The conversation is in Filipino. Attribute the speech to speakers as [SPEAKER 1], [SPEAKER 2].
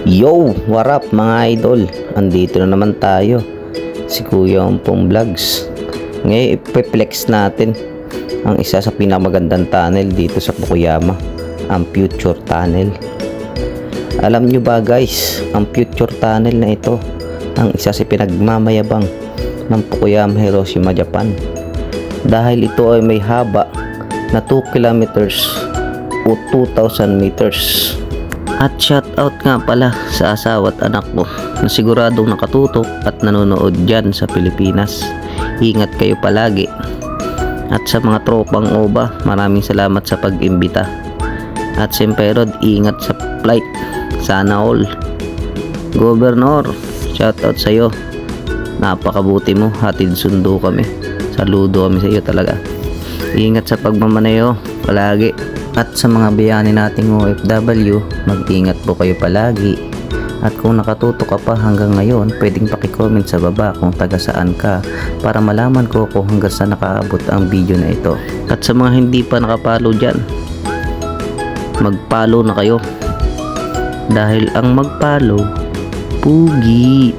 [SPEAKER 1] Yo! What up mga idol? Andito na naman tayo, si Kuya Ompong Vlogs. Ngayon ipeplex natin ang isa sa pinakamagandang tunnel dito sa Fukuyama, ang Future Tunnel. Alam nyo ba guys, ang Future Tunnel na ito ang isa sa pinagmamayabang ng Fukuyama, Hiroshima, Japan, dahil ito ay may haba na 2 kilometers o 2,000 meters. At shout out nga pala sa asawa at anak mo na siguradong nakatutok at nanonood dyan sa Pilipinas. Ingat kayo palagi. At sa mga tropang OBA, maraming salamat sa pag-imbita. At siyempre Rod, ingat sa flight. Sana all. Governor, shout out sa iyo. Napakabuti mo, hatid sundo kami. Saludo kami sa iyo talaga. Ingat sa pagmamaneho palagi. At sa mga bayani nating OFW, mag-ingat po kayo palagi. At kung nakatutok ka pa hanggang ngayon, pwedeng paki-comment sa baba kung taga saan ka para malaman ko kung hanggang saan nakaabot ang video na ito. At sa mga hindi pa nakapalo dyan, mag-follow na kayo. Dahil ang mag-follow, pugi.